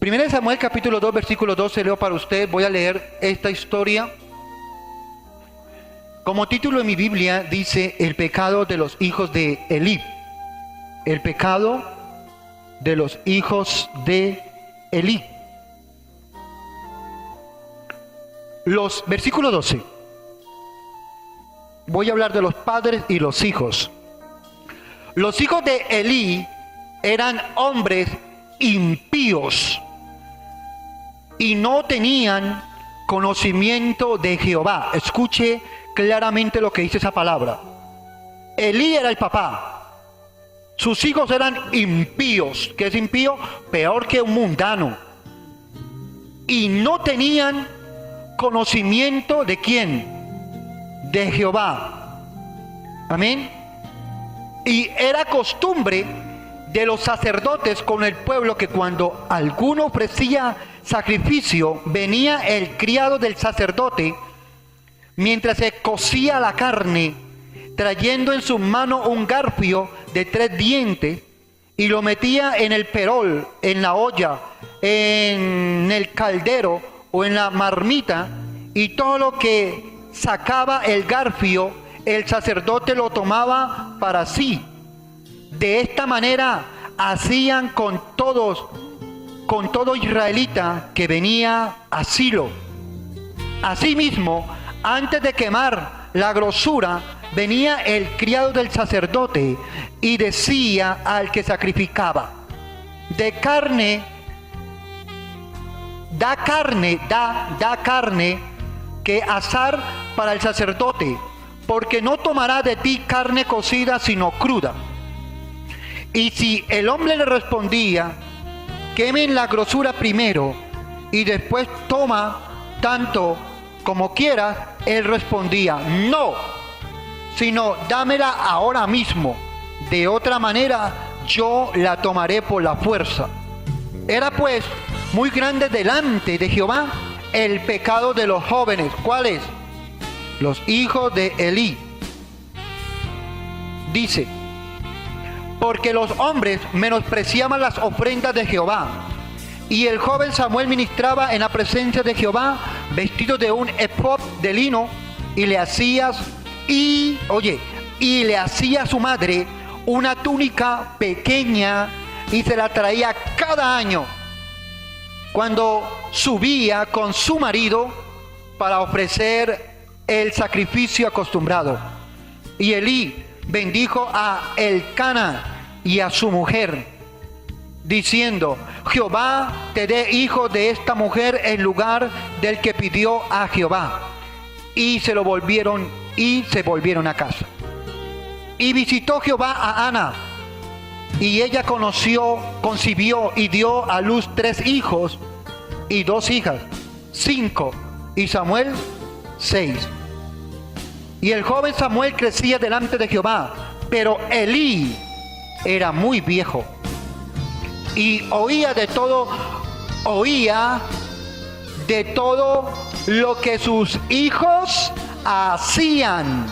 Primera de Samuel capítulo 2 versículo 12 leo para usted. Voy a leer esta historia. Como título en mi Biblia dice el pecado de los hijos de Elí. El pecado de los hijos de Elí. Los versículo 12. Voy a hablar de los padres y los hijos. Los hijos de Elí eran hombres impíos y no tenían conocimiento de Jehová. Escuche claramente lo que dice esa palabra. Elí era el papá. Sus hijos eran impíos. ¿Qué es impío? Peor que un mundano. Y no tenían conocimiento de quién, de Jehová. Amén. Y era costumbre de los sacerdotes con el pueblo que cuando alguno ofrecía sacrificio, venía el criado del sacerdote mientras se cocía la carne, trayendo en su mano un garfio de 3 dientes, y lo metía en el perol, en la olla, en el caldero o en la marmita, y todo lo que sacaba el garfio, el sacerdote lo tomaba para sí. De esta manera hacían con todo israelita que venía a Silo. Asimismo, antes de quemar la grosura, venía el criado del sacerdote y decía al que sacrificaba: da carne que asar para el sacerdote, porque no tomará de ti carne cocida sino cruda. Y si el hombre le respondía: quemen la grosura primero y después toma tanto como quieras, él respondía: no, sino dámela ahora mismo, de otra manera yo la tomaré por la fuerza. Era pues muy grande delante de Jehová el pecado de los jóvenes. ¿Cuáles? Los hijos de Elí. Dice: porque los hombres menospreciaban las ofrendas de Jehová. Y el joven Samuel ministraba en la presencia de Jehová, vestido de un efod de lino, y le hacía a su madre una túnica pequeña, y se la traía cada año cuando subía con su marido para ofrecer el sacrificio acostumbrado. Y Elí bendijo a Elcana y a su mujer, diciendo: Jehová te dé hijo de esta mujer en lugar del que pidió a Jehová. Y se volvieron a casa. Y visitó Jehová a Ana, y ella concibió y dio a luz 3 hijos y 2 hijas, 5, y Samuel 6. Y el joven Samuel crecía delante de Jehová, pero Elí era muy viejo, y oía de todo lo que sus hijos hacían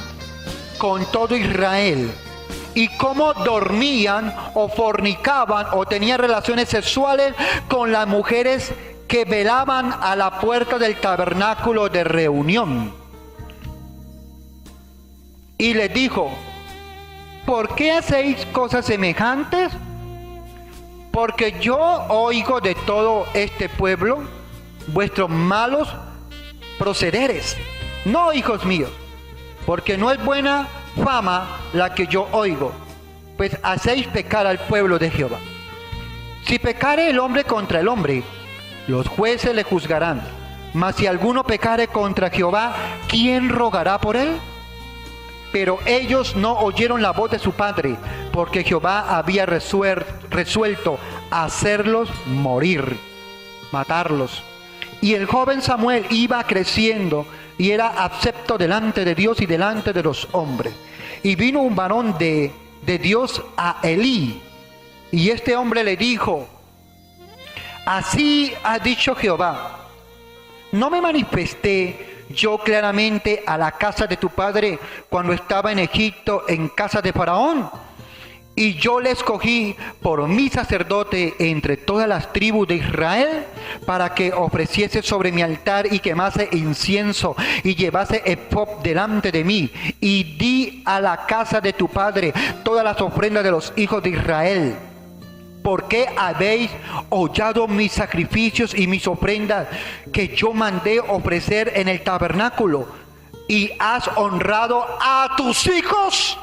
con todo Israel, y cómo dormían o fornicaban o tenían relaciones sexuales con las mujeres que velaban a la puerta del tabernáculo de reunión. Y les dijo: ¿por qué hacéis cosas semejantes? Porque yo oigo de todo este pueblo vuestros malos procederes. No, hijos míos, porque no es buena fama la que yo oigo, pues hacéis pecar al pueblo de Jehová. Si pecare el hombre contra el hombre, los jueces le juzgarán. Mas si alguno pecare contra Jehová, ¿quién rogará por él? Pero ellos no oyeron la voz de su padre, porque Jehová había resuelto hacerlos morir, matarlos. Y el joven Samuel iba creciendo y era acepto delante de Dios y delante de los hombres. Y vino un varón de Dios a Elí, y este hombre le dijo: así ha dicho Jehová, ¿no me manifesté yo claramente a la casa de tu padre cuando estaba en Egipto, en casa de Faraón? Y yo le escogí por mi sacerdote entre todas las tribus de Israel, para que ofreciese sobre mi altar y quemase incienso y llevase efod delante de mí. Y di a la casa de tu padre todas las ofrendas de los hijos de Israel. ¿Por qué habéis hollado mis sacrificios y mis ofrendas que yo mandé ofrecer en el tabernáculo? ¿Y has honrado a tus hijos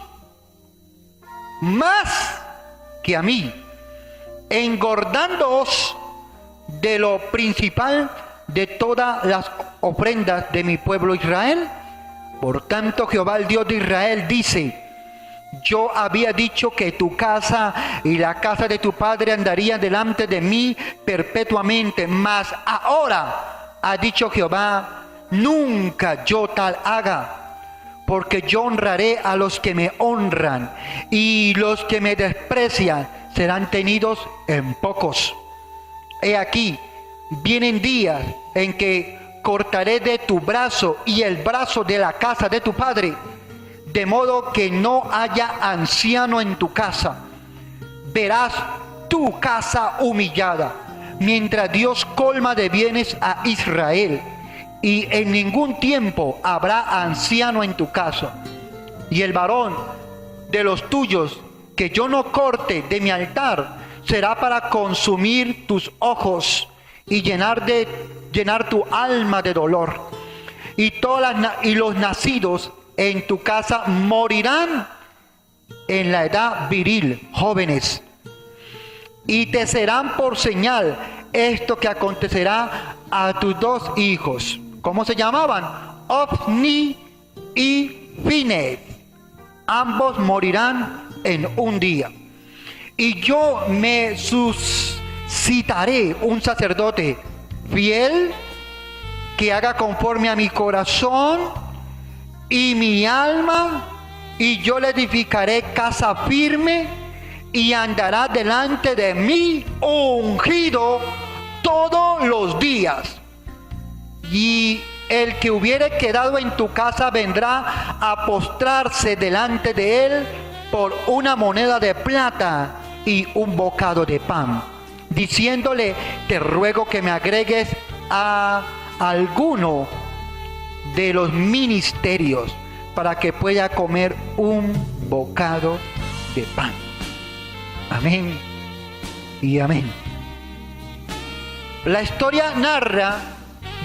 más que a mí, engordándoos de lo principal de todas las ofrendas de mi pueblo Israel? Por tanto, Jehová, el Dios de Israel, dice: yo había dicho que tu casa y la casa de tu padre andarían delante de mí perpetuamente, mas ahora ha dicho Jehová: nunca yo tal haga. Porque yo honraré a los que me honran, y los que me desprecian serán tenidos en pocos. He aquí, vienen días en que cortaré de tu brazo y el brazo de la casa de tu padre, de modo que no haya anciano en tu casa. Verás tu casa humillada, mientras Dios colma de bienes a Israel. Y en ningún tiempo habrá anciano en tu casa. Y el varón de los tuyos que yo no corte de mi altar será para consumir tus ojos y llenar tu alma de dolor. Y los nacidos en tu casa morirán en la edad viril, jóvenes. Y te serán por señal esto que acontecerá a tus dos hijos. ¿Cómo se llamaban? Ofni y Finehas. Ambos morirán en un día. Y yo me suscitaré un sacerdote fiel que haga conforme a mi corazón y mi alma, y yo le edificaré casa firme, y andará delante de mí ungido todos los días. Y el que hubiere quedado en tu casa vendrá a postrarse delante de él por una moneda de plata y un bocado de pan, diciéndole: te ruego que me agregues a alguno de los ministerios para que pueda comer un bocado de pan. Amén y amén. La historia narra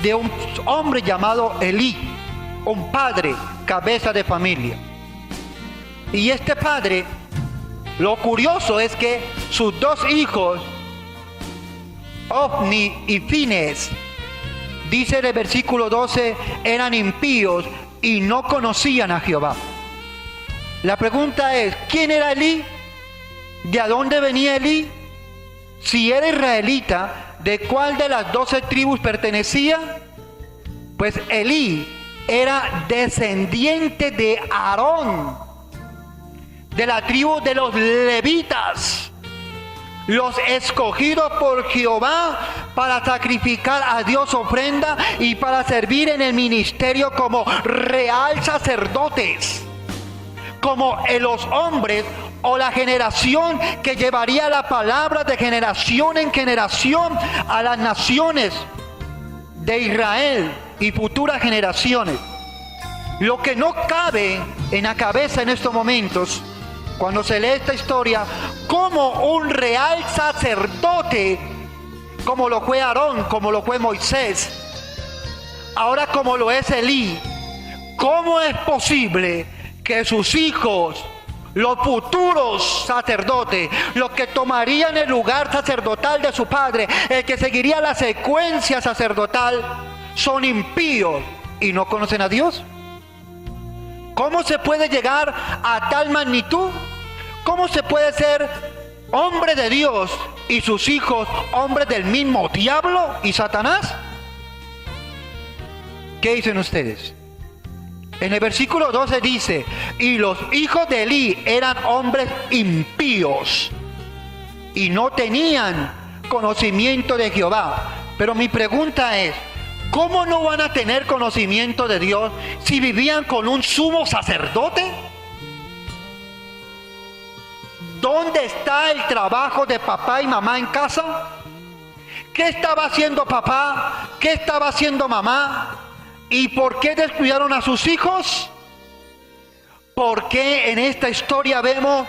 de un hombre llamado Elí, un padre, cabeza de familia. Y este padre, lo curioso es que sus dos hijos, Ofni y Finehas, dice en el versículo 12, eran impíos y no conocían a Jehová. La pregunta es: ¿quién era Elí? ¿De dónde venía Elí? Si era israelita, ¿de cuál de las 12 tribus pertenecía? Pues Elí era descendiente de Aarón, de la tribu de los levitas, los escogidos por Jehová para sacrificar a Dios ofrenda y para servir en el ministerio como real sacerdotes, como los hombres o la generación que llevaría la palabra de generación en generación a las naciones de Israel y futuras generaciones. Lo que no cabe en la cabeza en estos momentos, cuando se lee esta historia, como un real sacerdote, como lo fue Aarón, como lo fue Moisés, ahora como lo es Elí, ¿cómo es posible que sus hijos, los futuros sacerdotes, los que tomarían el lugar sacerdotal de su padre, el que seguiría la secuencia sacerdotal, son impíos y no conocen a Dios? ¿Cómo se puede llegar a tal magnitud? ¿Cómo se puede ser hombre de Dios y sus hijos hombres del mismo diablo y Satanás? ¿Qué dicen ustedes? En el versículo 12 dice: y los hijos de Elí eran hombres impíos y no tenían conocimiento de Jehová. Pero mi pregunta es: ¿cómo no van a tener conocimiento de Dios si vivían con un sumo sacerdote? ¿Dónde está el trabajo de papá y mamá en casa? ¿Qué estaba haciendo papá? ¿Qué estaba haciendo mamá? ¿Y por qué descuidaron a sus hijos? Porque en esta historia vemos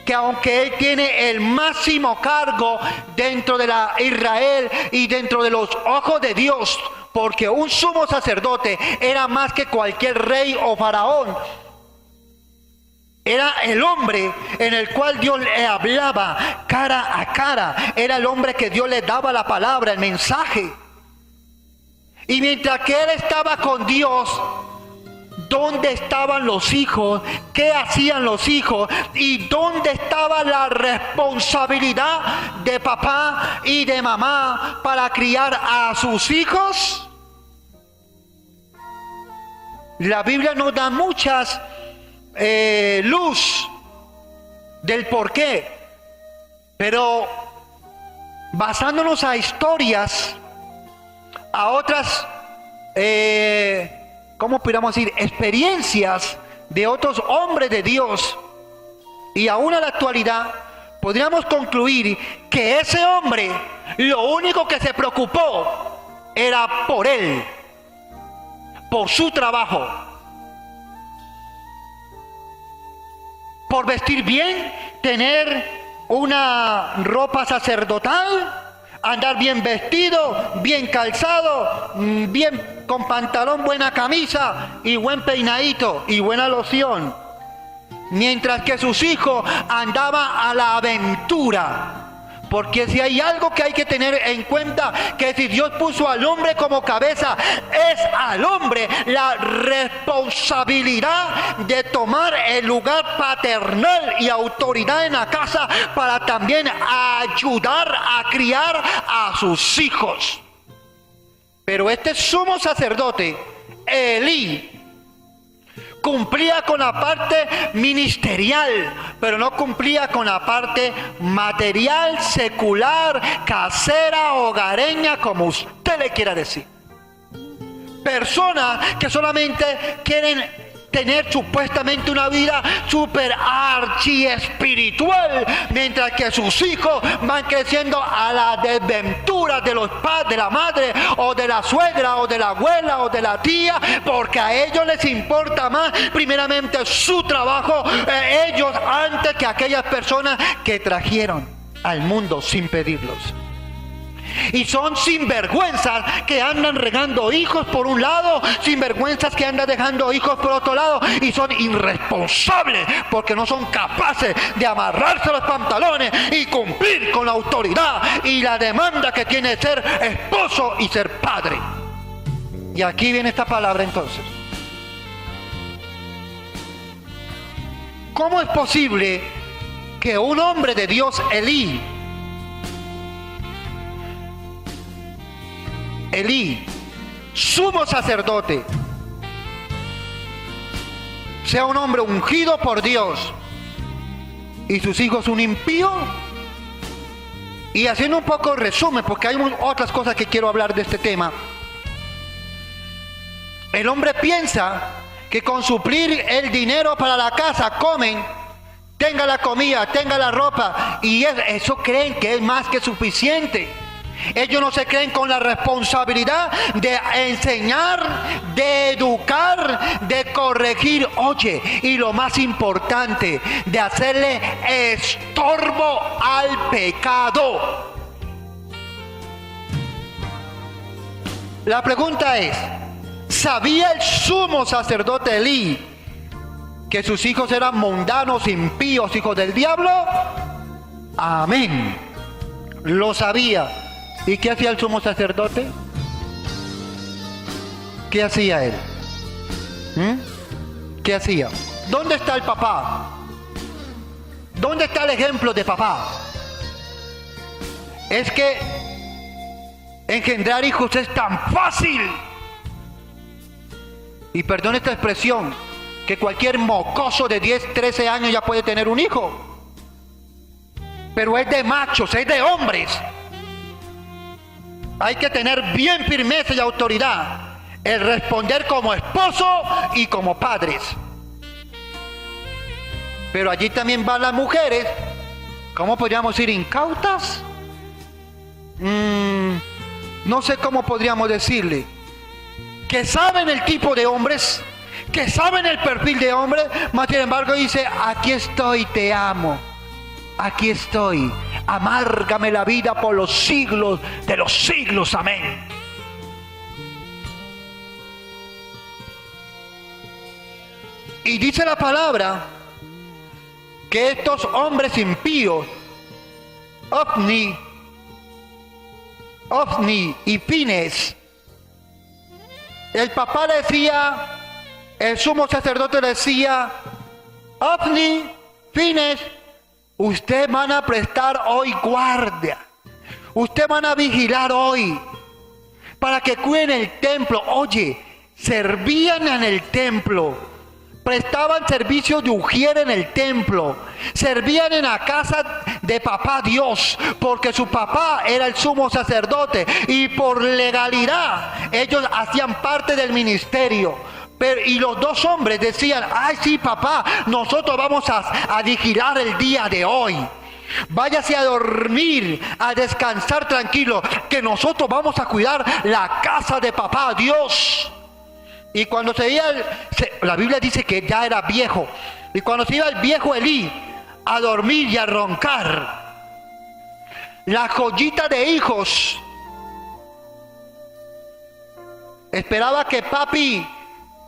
que aunque él tiene el máximo cargo dentro de la Israel y dentro de los ojos de Dios, porque un sumo sacerdote era más que cualquier rey o faraón, era el hombre en el cual Dios le hablaba cara a cara, era el hombre que Dios le daba la palabra, el mensaje. Y mientras que él estaba con Dios, ¿dónde estaban los hijos? ¿Qué hacían los hijos? ¿Y dónde estaba la responsabilidad de papá y de mamá para criar a sus hijos? La Biblia nos da muchas luz del por qué, pero basándonos a historias, a otras ¿cómo pudiéramos decir? Experiencias de otros hombres de Dios, y aún a la actualidad, podríamos concluir que ese hombre, lo único que se preocupó era por él, por su trabajo, por vestir bien, tener una ropa sacerdotal, andar bien vestido, bien calzado, bien con pantalón, buena camisa y buen peinadito y buena loción. Mientras que sus hijos andaban a la aventura. Porque si hay algo que hay que tener en cuenta, que si Dios puso al hombre como cabeza, es al hombre la responsabilidad de tomar el lugar paternal y autoridad en la casa para también ayudar a criar a sus hijos. Pero este sumo sacerdote, Elí, cumplía con la parte ministerial, pero no cumplía con la parte material, secular, casera, hogareña, como usted le quiera decir. Personas que solamente quieren tener supuestamente una vida super archi espiritual, mientras que sus hijos van creciendo a la desventura de los padres, de la madre, o de la suegra, o de la abuela, o de la tía, porque a ellos les importa más primeramente su trabajo, ellos antes que aquellas personas que trajeron al mundo sin pedirlos. Y son sinvergüenzas que andan regando hijos por un lado, sinvergüenzas que andan dejando hijos por otro lado, y son irresponsables porque no son capaces de amarrarse los pantalones y cumplir con la autoridad y la demanda que tiene ser esposo y ser padre. Y aquí viene esta palabra entonces. ¿Cómo es posible que un hombre de Dios, Elí, sumo sacerdote, sea un hombre ungido por Dios y sus hijos un impío? Y haciendo un poco de resumen, porque hay otras cosas que quiero hablar de este tema. El hombre piensa que con suplir el dinero para la casa, comen, tenga la comida, tenga la ropa, y eso creen que es más que suficiente. Ellos no se creen con la responsabilidad de enseñar, de educar, de corregir, oye, y lo más importante, de hacerle estorbo al pecado. La pregunta es, ¿sabía el sumo sacerdote Elí que sus hijos eran mundanos, impíos, hijos del diablo? Amén. Lo sabía. ¿Y qué hacía el sumo sacerdote? ¿Qué hacía él? ¿Qué hacía? ¿Dónde está el papá? ¿Dónde está el ejemplo de papá? Es que engendrar hijos es tan fácil. Y perdón esta expresión, que cualquier mocoso de 10, 13 años ya puede tener un hijo. Pero es de machos, es de hombres. Hay que tener bien firmeza y autoridad, el responder como esposo y como padres. Pero allí también van las mujeres ¿cómo podríamos decir? Incautas. No sé cómo podríamos decirle. Que saben el tipo de hombres, que saben el perfil de hombre, mas sin embargo dice, aquí estoy, te amo. Aquí estoy, amárgame la vida por los siglos de los siglos, amén. Y dice la palabra que estos hombres impíos, Ofni y Fines, el papá decía, el sumo sacerdote decía, Ofni, Fines, ustedes van a prestar hoy guardia, ustedes van a vigilar hoy, para que cuiden el templo. Oye, servían en el templo, prestaban servicio de ujier en el templo, servían en la casa de papá Dios, porque su papá era el sumo sacerdote y por legalidad ellos hacían parte del ministerio. Y los dos hombres decían, ay sí papá, nosotros vamos a vigilar el día de hoy. Váyase a dormir, a descansar tranquilo, que nosotros vamos a cuidar la casa de papá Dios. Y cuando se iba, la Biblia dice que ya era viejo, y cuando se iba el viejo Elí a dormir y a roncar, la joyita de hijos esperaba que papi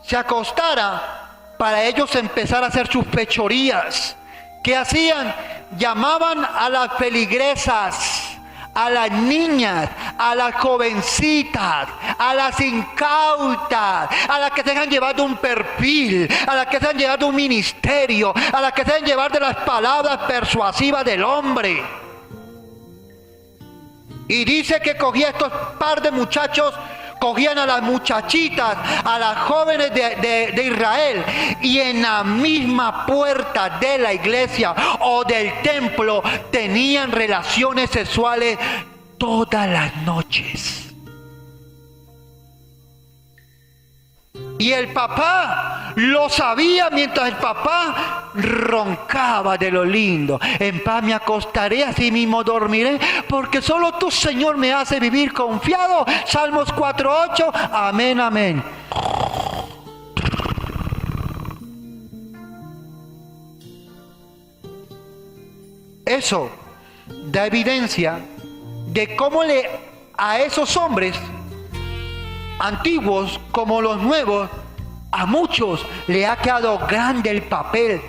se acostara para ellos empezar a hacer sus fechorías. ¿Qué hacían? Llamaban a las feligresas, a las niñas, a las jovencitas, a las incautas, a las que se dejan llevar de un perfil, a las que se dejan llevar de un ministerio, a las que se dejan llevar de las palabras persuasivas del hombre. Y dice que cogía estos par de muchachos, cogían a las muchachitas, a las jóvenes de Israel, y en la misma puerta de la iglesia o del templo tenían relaciones sexuales todas las noches. Y el papá lo sabía mientras el papá roncaba de lo lindo. En paz me acostaré, así mismo dormiré, porque solo tú, Señor, me hace vivir confiado. Salmos 4:8, amén, amén. Eso da evidencia de cómo a esos hombres antiguos como los nuevos, a muchos le ha quedado grande el papel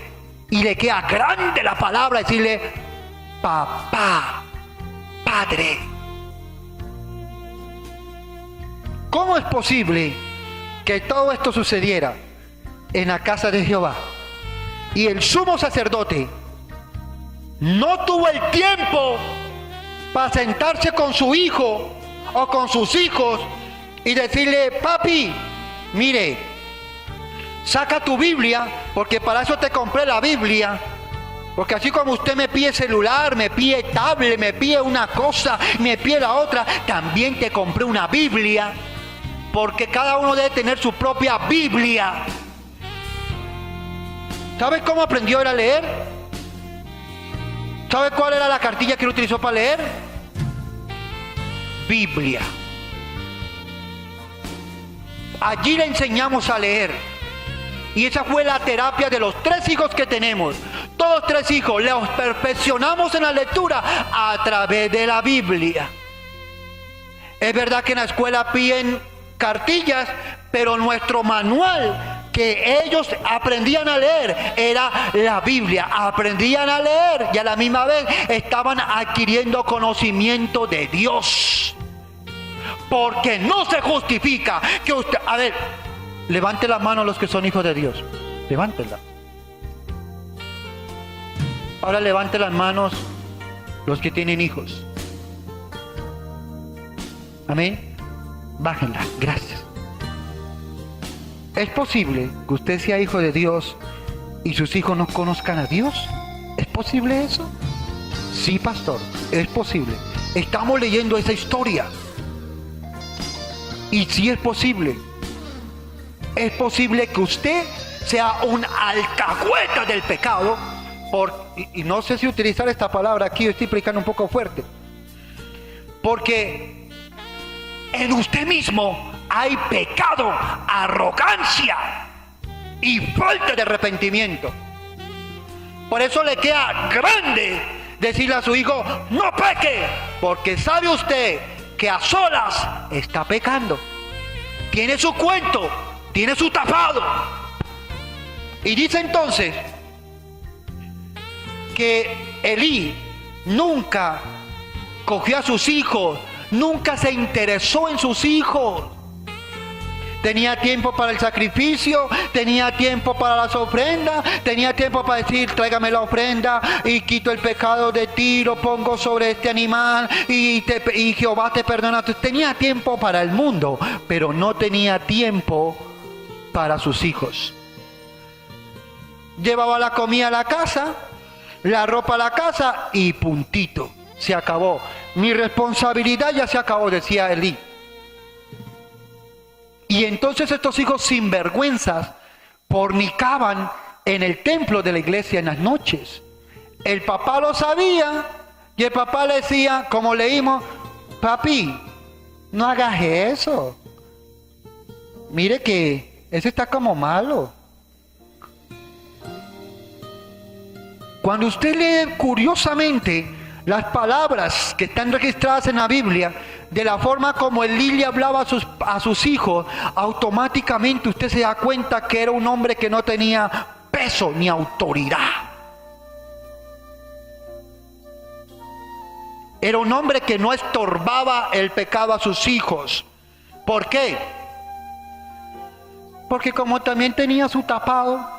y le queda grande la palabra, decirle papá, padre. ¿Cómo es posible que todo esto sucediera en la casa de Jehová y el sumo sacerdote no tuvo el tiempo para sentarse con su hijo o con sus hijos y decirle, papi, mire, saca tu Biblia, porque para eso te compré la Biblia, porque así como usted me pide celular, me pide tablet, me pide una cosa, me pide la otra, también te compré una Biblia, porque cada uno debe tener su propia Biblia. ¿Sabes cómo aprendió él a leer? ¿Sabe cuál era la cartilla que él utilizó para leer? Biblia. Allí le enseñamos a leer. Y esa fue la terapia de los 3 hijos que tenemos. Todos 3 hijos los perfeccionamos en la lectura a través de la Biblia. Es verdad que en la escuela piden cartillas, pero nuestro manual que ellos aprendían a leer era la Biblia. Aprendían a leer y a la misma vez estaban adquiriendo conocimiento de Dios. Porque no se justifica que usted... A ver, levante las manos los que son hijos de Dios. Levántenla. Ahora levante las manos los que tienen hijos. Amén. Bájenla. Gracias. ¿Es posible que usted sea hijo de Dios y sus hijos no conozcan a Dios? ¿Es posible eso? Sí, pastor, es posible. Estamos leyendo esa historia. Y sí es posible. Es posible que usted sea un alcahueta del pecado, y no sé si utilizar esta palabra aquí, estoy explicando un poco fuerte, porque en usted mismo hay pecado, arrogancia y falta de arrepentimiento. Por eso le queda grande decirle a su hijo, no peque, porque sabe usted que a solas está pecando. Tiene su cuento, tiene su tapado. Y dice entonces que Elí nunca cogió a sus hijos, nunca se interesó en sus hijos. Tenía tiempo para el sacrificio, tenía tiempo para las ofrendas, tenía tiempo para decir, tráigame la ofrenda y quito el pecado de ti, lo pongo sobre este animal y Jehová te perdona. Tenía tiempo para el mundo, pero no tenía tiempo para sus hijos. Llevaba la comida a la casa, la ropa a la casa y puntito, se acabó. Mi responsabilidad ya se acabó, decía Elí. Y entonces estos hijos sinvergüenzas fornicaban en el templo de la iglesia en las noches. El papá lo sabía y el papá le decía, como leímos, papi, no hagas eso. Mire que ese está como malo. Cuando usted lee curiosamente las palabras que están registradas en la Biblia, de la forma como Elí le hablaba a sus hijos, automáticamente usted se da cuenta que era un hombre que no tenía peso ni autoridad. Era un hombre que no estorbaba el pecado a sus hijos. ¿Por qué? Porque como también tenía su tapado.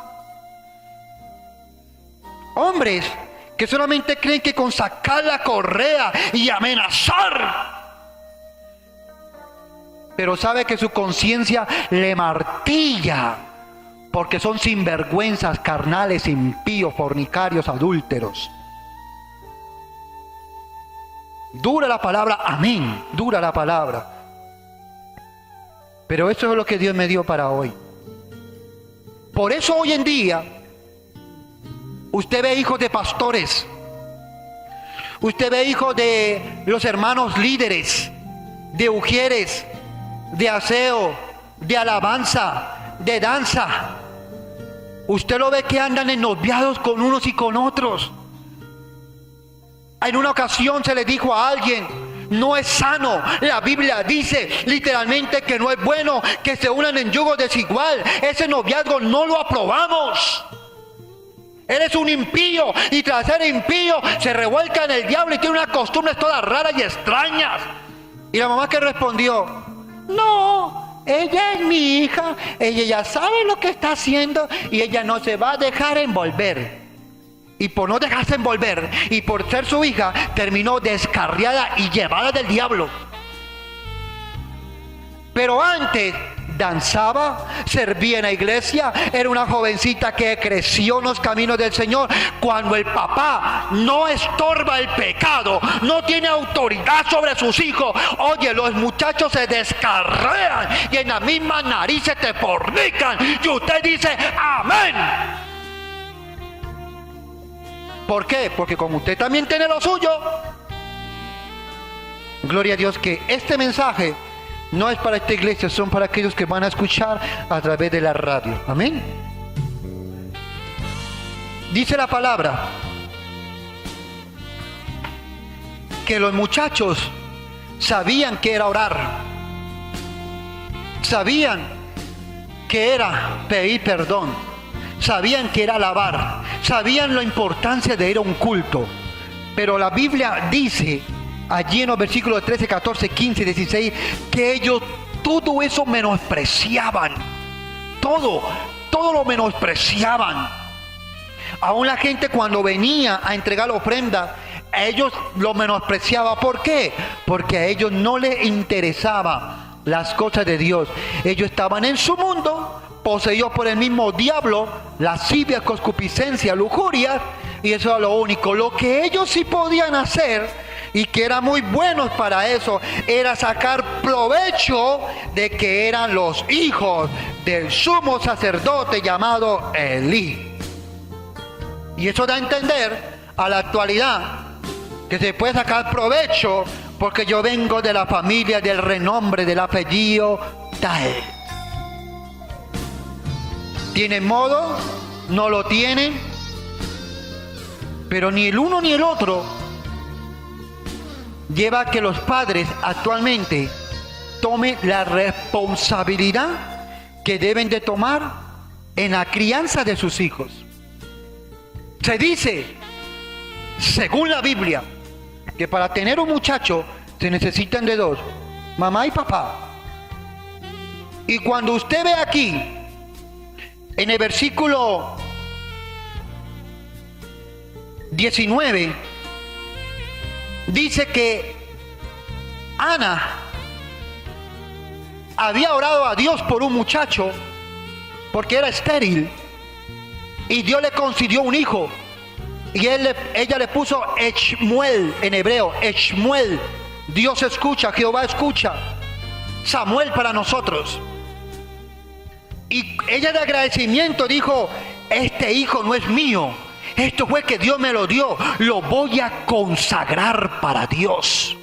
Hombres que solamente creen que con sacar la correa y amenazar, pero sabe que su conciencia le martilla, porque son sinvergüenzas, carnales, impíos, fornicarios, adúlteros. Dura la palabra, amén, dura la palabra. Pero eso es lo que Dios me dio para hoy. Por eso hoy en día, usted ve hijos de pastores, usted ve hijos de los hermanos líderes, de ujieres, de aseo, de alabanza, de danza. Usted lo ve que andan ennoviados con unos y con otros. En una ocasión se le dijo a alguien, no es sano. La Biblia dice literalmente que no es bueno que se unan en yugo desigual. Ese noviazgo no lo aprobamos. Eres un impío y tras ser impío se revuelca en el diablo y tiene unas costumbres todas raras y extrañas. Y la mamá que respondió, no, ella es mi hija, ella ya sabe lo que está haciendo y ella no se va a dejar envolver. Y por no dejarse envolver y por ser su hija, terminó descarriada y llevada del diablo. Pero antes danzaba, servía en la iglesia, era una jovencita que creció en los caminos del Señor. Cuando el papá no estorba el pecado, no tiene autoridad sobre sus hijos, oye, los muchachos se descarrean y en la misma nariz se te fornican y usted dice amén. ¿Por qué? Porque como usted también tiene lo suyo. Gloria a Dios que este mensaje no es para esta iglesia, son para aquellos que van a escuchar a través de la radio. Amén. Dice la palabra que los muchachos sabían que era orar, sabían que era pedir perdón, sabían que era alabar, sabían la importancia de ir a un culto. Pero la Biblia dice allí en los versículos 13, 14, 15 y 16, que ellos todo eso menospreciaban. Todo lo menospreciaban. Aún la gente cuando venía a entregar la ofrenda, a ellos lo menospreciaba. ¿Por qué? Porque a ellos no les interesaban las cosas de Dios. Ellos estaban en su mundo, poseídos por el mismo diablo, lascivia, concupiscencia, lujuria, y eso era lo único. Lo que ellos sí podían hacer, y que eran muy buenos para eso, era sacar provecho de que eran los hijos del sumo sacerdote llamado Elí. Y eso da a entender a la actualidad que se puede sacar provecho porque yo vengo de la familia, del renombre, del apellido tal. ¿Tiene modo? ¿No lo tiene? Pero ni el uno ni el otro lleva a que los padres actualmente tomen la responsabilidad que deben de tomar en la crianza de sus hijos. Se dice, según la Biblia, que para tener un muchacho se necesitan de dos, mamá y papá. Y cuando usted ve aquí, en el versículo 19, dice que Ana había orado a Dios por un muchacho porque era estéril y Dios le concedió un hijo y ella le puso Eshmuel en hebreo, Eshmuel, Dios escucha, Jehová escucha, Samuel para nosotros. Y ella de agradecimiento dijo, este hijo no es mío, esto fue que Dios me lo dio, lo voy a consagrar para Dios.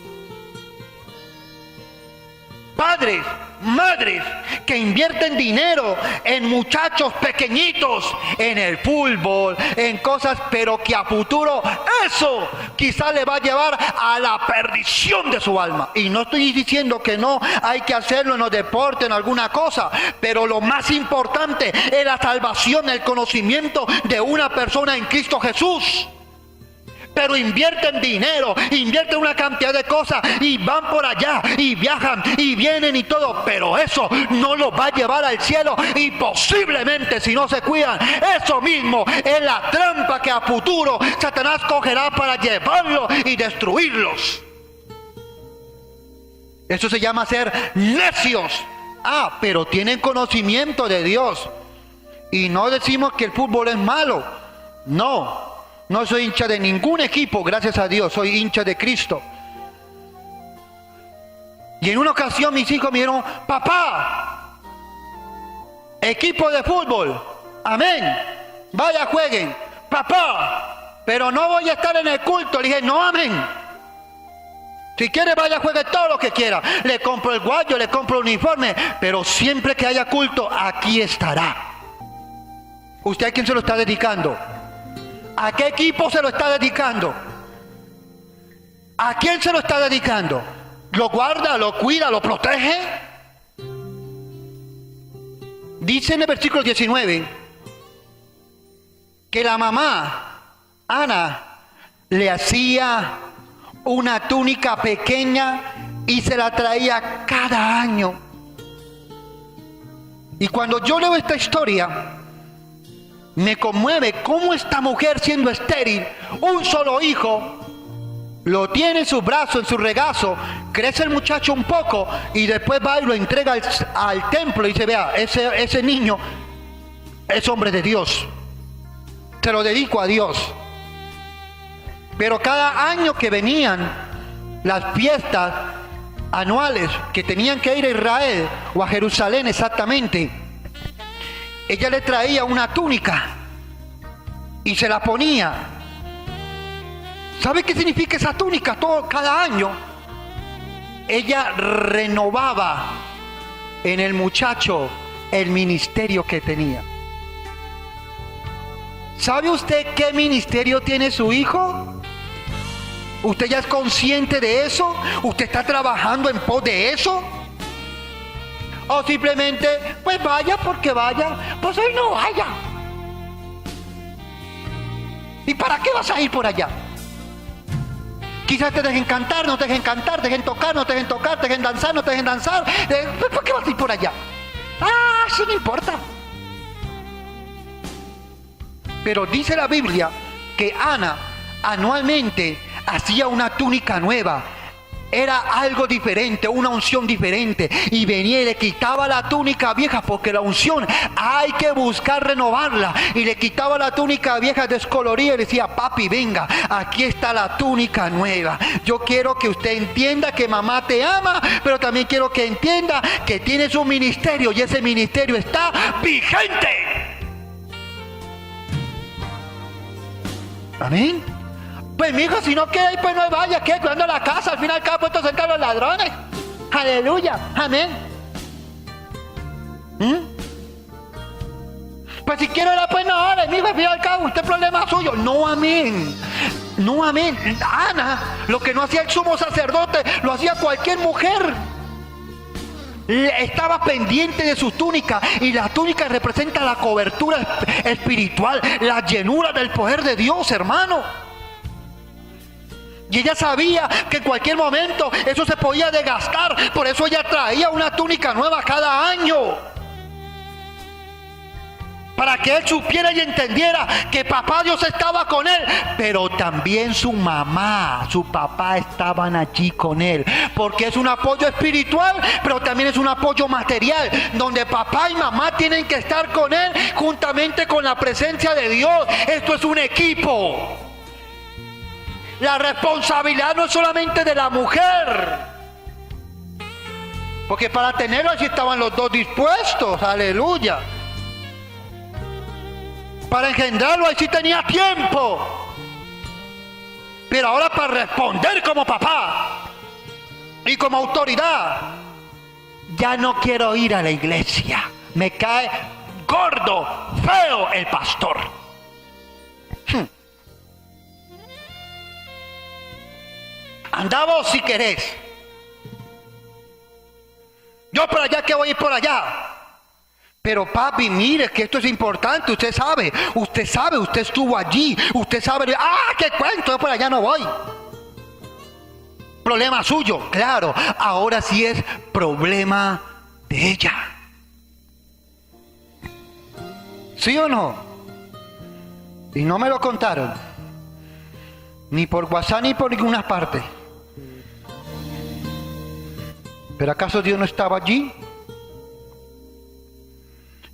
Padres, madres que invierten dinero en muchachos pequeñitos, en el fútbol, en cosas, pero que a futuro eso quizás le va a llevar a la perdición de su alma. Y no estoy diciendo que no hay que hacerlo en los deportes, en alguna cosa, pero lo más importante es la salvación, el conocimiento de una persona en Cristo Jesús. Pero invierten dinero, invierten una cantidad de cosas y van por allá y viajan y vienen y todo, pero eso no los va a llevar al cielo y posiblemente si no se cuidan, eso mismo es la trampa que a futuro Satanás cogerá para llevarlos y destruirlos. Eso se llama ser necios. Ah, pero tienen conocimiento de Dios. Y no decimos que el fútbol es malo, no. No soy hincha de ningún equipo, gracias a Dios, soy hincha de Cristo. Y en una ocasión mis hijos me dijeron, papá, equipo de fútbol, amén, vaya jueguen, papá, pero no voy a estar en el culto. Le dije, no, amén. Si quiere vaya juegue todo lo que quiera, le compro el guayo, le compro el uniforme, pero siempre que haya culto, aquí estará. ¿Usted a quién se lo está dedicando? ¿A qué equipo se lo está dedicando? ¿A quién se lo está dedicando? ¿Lo guarda, lo cuida, lo protege? Dice en el versículo 19 que la mamá, Ana, le hacía una túnica pequeña y se la traía cada año. Y cuando yo leo esta historia, me conmueve cómo esta mujer, siendo estéril, un solo hijo, lo tiene en sus brazos, en su regazo, crece el muchacho un poco y después va y lo entrega al templo y dice, vea, ese niño es hombre de Dios, se lo dedico a Dios. Pero cada año que venían las fiestas anuales que tenían que ir a Israel o a Jerusalén exactamente, ella le traía una túnica y se la ponía. ¿Sabe qué significa esa túnica? Cada año ella renovaba en el muchacho el ministerio que tenía. ¿Sabe usted qué ministerio tiene su hijo? ¿Usted ya es consciente de eso? ¿Usted está trabajando en pos de eso? O simplemente, pues vaya porque vaya, pues hoy no vaya. ¿Y para qué vas a ir por allá? Quizás te dejen cantar, no te dejen cantar, te dejen tocar, no te dejen tocar, te dejen danzar, no te dejen danzar. ¿Por qué vas a ir por allá? Ah, sí, no importa. Pero dice la Biblia que Ana anualmente hacía una túnica nueva. Era algo diferente, una unción diferente. Y venía y le quitaba la túnica vieja, porque la unción hay que buscar renovarla. Y le quitaba la túnica vieja descolorida y le decía, papi, venga, aquí está la túnica nueva. Yo quiero que usted entienda que mamá te ama, pero también quiero que entienda que tienes un ministerio y ese ministerio está vigente. Amén. Pues mi hijo, si no quiere ir, pues no vaya, que cuidando la casa, al final cada puesto cerca a los ladrones. Aleluya, amén. Pues si quiero ir, pues no ore, mi hijo, al fin y al cabo, usted es problema suyo. No, amén. No, amén. Ana, lo que no hacía el sumo sacerdote, lo hacía cualquier mujer. Estaba pendiente de su túnica, y la túnica representa la cobertura espiritual, la llenura del poder de Dios, hermano. Y ella sabía que en cualquier momento eso se podía desgastar, por eso ella traía una túnica nueva cada año, para que él supiera y entendiera que papá Dios estaba con él, pero también su mamá, su papá estaban allí con él, porque es un apoyo espiritual, pero también es un apoyo material, donde papá y mamá tienen que estar con él juntamente con la presencia de Dios. Esto es un equipo. La responsabilidad no es solamente de la mujer, porque para tenerlo allí estaban los dos dispuestos, aleluya. Para engendrarlo, ahí sí tenía tiempo. Pero ahora para responder como papá y como autoridad, ya no quiero ir a la iglesia. Me cae gordo, feo el pastor. Anda vos si querés. Yo por allá, que voy a ir por allá. Pero papi, mire que esto es importante, usted sabe, usted estuvo allí, usted sabe, qué cuento, yo por allá no voy. Problema suyo, claro, ahora sí es problema de ella. ¿Sí o no? Y no me lo contaron, ni por WhatsApp ni por ninguna parte. ¿Pero acaso Dios no estaba allí?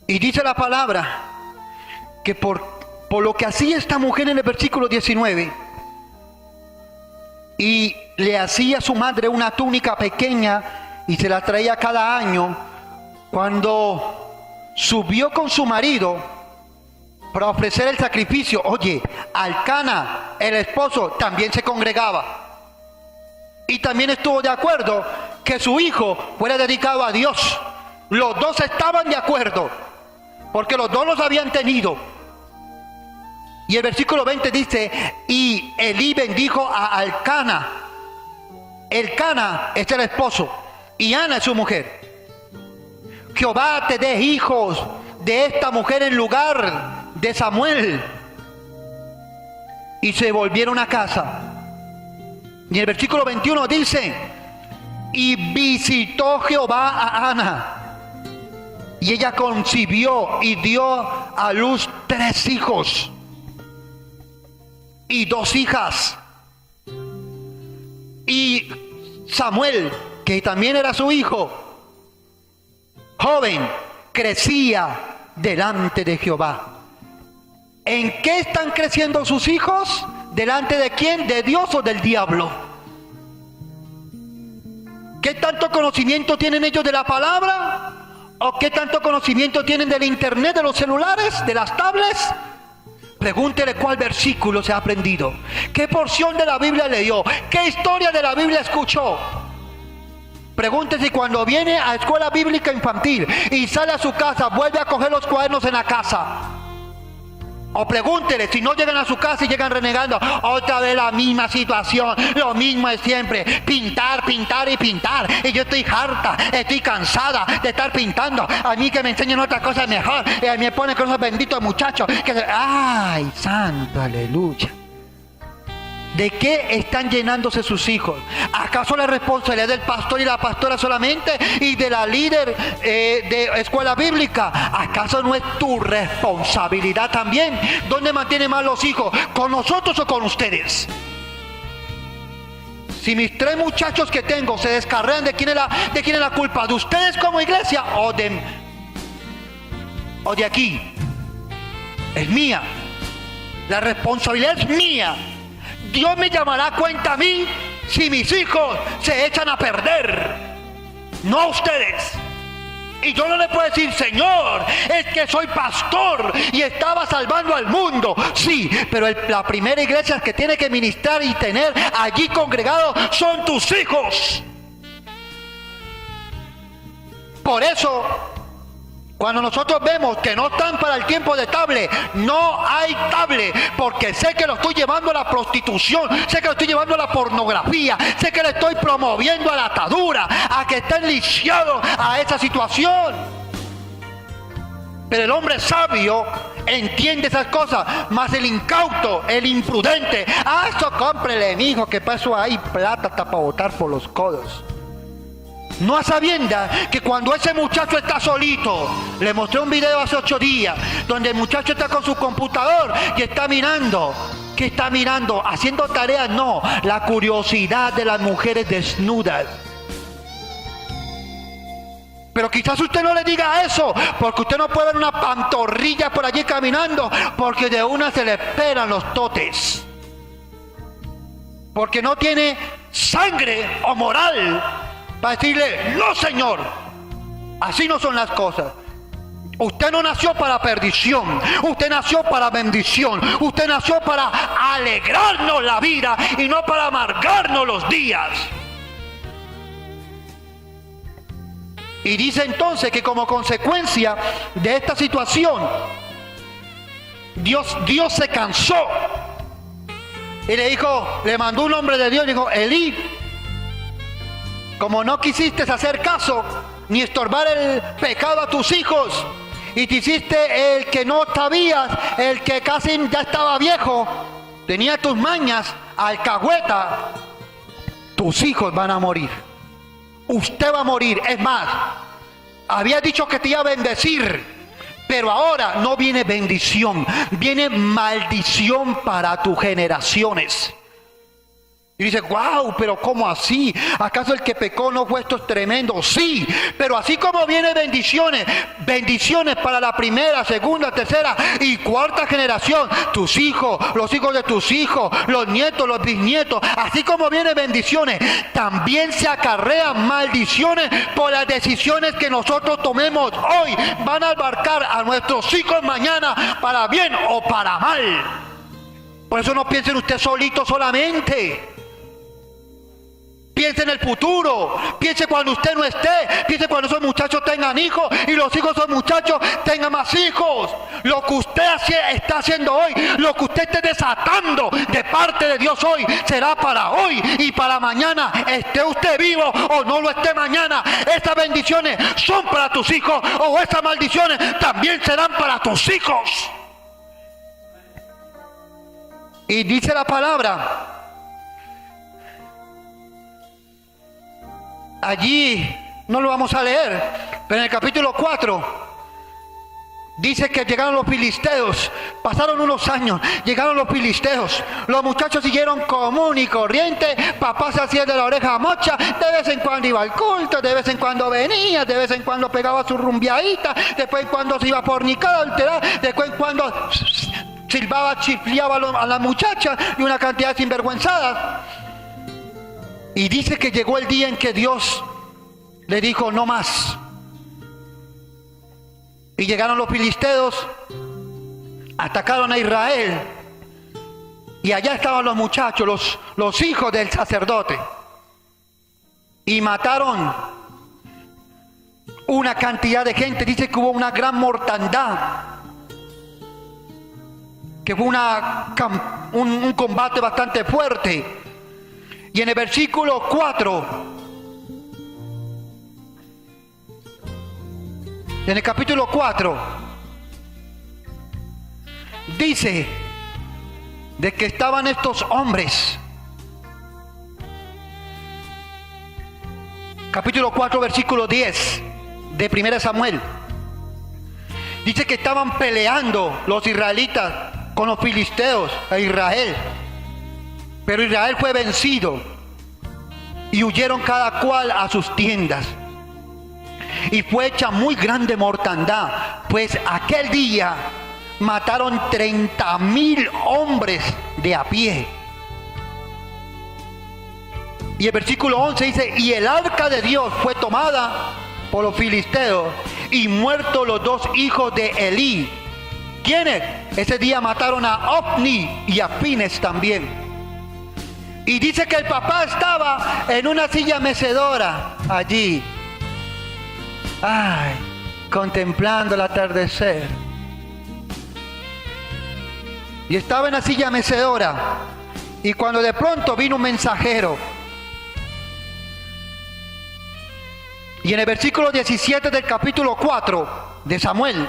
Y dice la palabra que por lo que hacía esta mujer en el versículo 19, y le hacía a su madre una túnica pequeña y se la traía cada año, cuando subió con su marido para ofrecer el sacrificio, oye, Elcana, el esposo, también se congregaba y también estuvo de acuerdo que su hijo fuera dedicado a Dios. Los dos estaban de acuerdo, porque los dos los habían tenido. Y el versículo 20 dice, y Elí bendijo a Elcana. Elcana es el esposo y Ana es su mujer. Jehová te dé hijos de esta mujer en lugar de Samuel. Y se volvieron a casa. Y el versículo 21 dice, y visitó Jehová a Ana, y ella concibió y dio a luz 3 hijos y 2 hijas. Y Samuel, que también era su hijo, joven, crecía delante de Jehová. ¿En qué están creciendo sus hijos? ¿Delante de quién? ¿De Dios o del diablo? ¿Qué tanto conocimiento tienen ellos de la palabra? ¿O qué tanto conocimiento tienen del internet, de los celulares, de las tablets? Pregúntele cuál versículo se ha aprendido, qué porción de la Biblia leyó, qué historia de la Biblia escuchó. Pregúntese cuando viene a escuela bíblica infantil y sale a su casa, vuelve a coger los cuadernos en la casa. O pregúntele si no llegan a su casa y llegan renegando, otra vez la misma situación, lo mismo es siempre, pintar, pintar y pintar. Y yo estoy harta, estoy cansada de estar pintando. A mí que me enseñen otra cosa mejor. Y a mí me ponen con esos benditos muchachos que ¡ay, santo, aleluya! ¿De qué están llenándose sus hijos? ¿Acaso la responsabilidad del pastor y la pastora solamente y de la líder de escuela bíblica? ¿Acaso no es tu responsabilidad también? ¿Dónde mantienen más los hijos? ¿Con nosotros o con ustedes? Si mis 3 muchachos que tengo se descarrean, ¿de quién es la culpa? ¿De ustedes como iglesia o de aquí? Es mía. La responsabilidad es mía. Dios me llamará a cuenta a mí si mis hijos se echan a perder, no a ustedes. Y yo no le puedo decir, Señor, es que soy pastor y estaba salvando al mundo. Sí, pero la primera iglesia que tiene que ministrar y tener allí congregado son tus hijos. Por eso, cuando nosotros vemos que no están para el tiempo de tablet, no hay tablet, porque sé que lo estoy llevando a la prostitución, sé que lo estoy llevando a la pornografía, sé que le estoy promoviendo a la atadura, a que estén lisiados a esa situación. Pero el hombre sabio entiende esas cosas, más el incauto, el imprudente, eso cómprele, mijo, que pasó ahí plata hasta para botar por los codos. No a sabiendas que cuando ese muchacho está solito, le mostré un video hace 8 días, donde el muchacho está con su computador y está mirando. ¿Qué está mirando? Haciendo tareas, no, la curiosidad de las mujeres desnudas. Pero quizás usted no le diga eso, porque usted no puede ver una pantorrilla por allí caminando, porque de una se le esperan los totes. Porque no tiene sangre o moral para decirle, no señor, así no son las cosas. Usted no nació para perdición, usted nació para bendición, usted nació para alegrarnos la vida y no para amargarnos los días. Y dice entonces que como consecuencia de esta situación, Dios se cansó y le dijo, le mandó un hombre de Dios, le dijo, Elí, como no quisiste hacer caso ni estorbar el pecado a tus hijos y te hiciste el que no sabías, el que casi ya estaba viejo, tenía tus mañas, alcahueta, tus hijos van a morir. Usted va a morir. Es más, había dicho que te iba a bendecir, pero ahora no viene bendición, viene maldición para tus generaciones. Y dice, wow, pero ¿cómo así? ¿Acaso el que pecó no fue esto tremendo? Sí, pero así como viene bendiciones, bendiciones para la primera, segunda, tercera y cuarta generación, tus hijos, los hijos de tus hijos, los nietos, los bisnietos, así como vienen bendiciones, también se acarrean maldiciones por las decisiones que nosotros tomemos hoy. Van a abarcar a nuestros hijos mañana para bien o para mal. Por eso no piense en usted solito solamente. Piense en el futuro, piense cuando usted no esté, piense cuando esos muchachos tengan hijos y los hijos de esos muchachos tengan más hijos. Lo que usted está haciendo hoy, lo que usted esté desatando de parte de Dios hoy, será para hoy y para mañana, esté usted vivo o no lo esté mañana. Estas bendiciones son para tus hijos o estas maldiciones también serán para tus hijos. Y dice la palabra, allí no lo vamos a leer, pero en el capítulo 4 dice que llegaron los filisteos, pasaron unos años, llegaron los filisteos, los muchachos siguieron común y corriente, papá se hacía de la oreja mocha, de vez en cuando iba al culto, de vez en cuando venía, de vez en cuando pegaba su rumbiadita, después en cuando se iba a fornicar, alterar, después en cuando silbaba, chifliaba a las muchachas y una cantidad de sinvergüenzadas. Y dice que llegó el día en que Dios le dijo no más. Y llegaron los filisteos, atacaron a Israel. Y allá estaban los muchachos, los hijos del sacerdote. Y mataron una cantidad de gente. Dice que hubo una gran mortandad. Que fue un combate bastante fuerte. Y en el versículo 4, en el capítulo 4, dice de que estaban estos hombres. Capítulo 4, versículo 10 de 1 Samuel. Dice que estaban peleando los israelitas con los filisteos a Israel. Pero Israel fue vencido y huyeron cada cual a sus tiendas. Y fue hecha muy grande mortandad, pues aquel día mataron 30,000 hombres de a pie. Y el versículo 11 dice, y el arca de Dios fue tomada por los filisteos y muertos los dos hijos de Elí. ¿Quiénes? Ese día mataron a Ofni y a Fines también. Y dice que el papá estaba en una silla mecedora allí, ay, contemplando el atardecer. Y estaba en la silla mecedora. Y cuando de pronto vino un mensajero. Y en el versículo 17 del capítulo 4 de Samuel,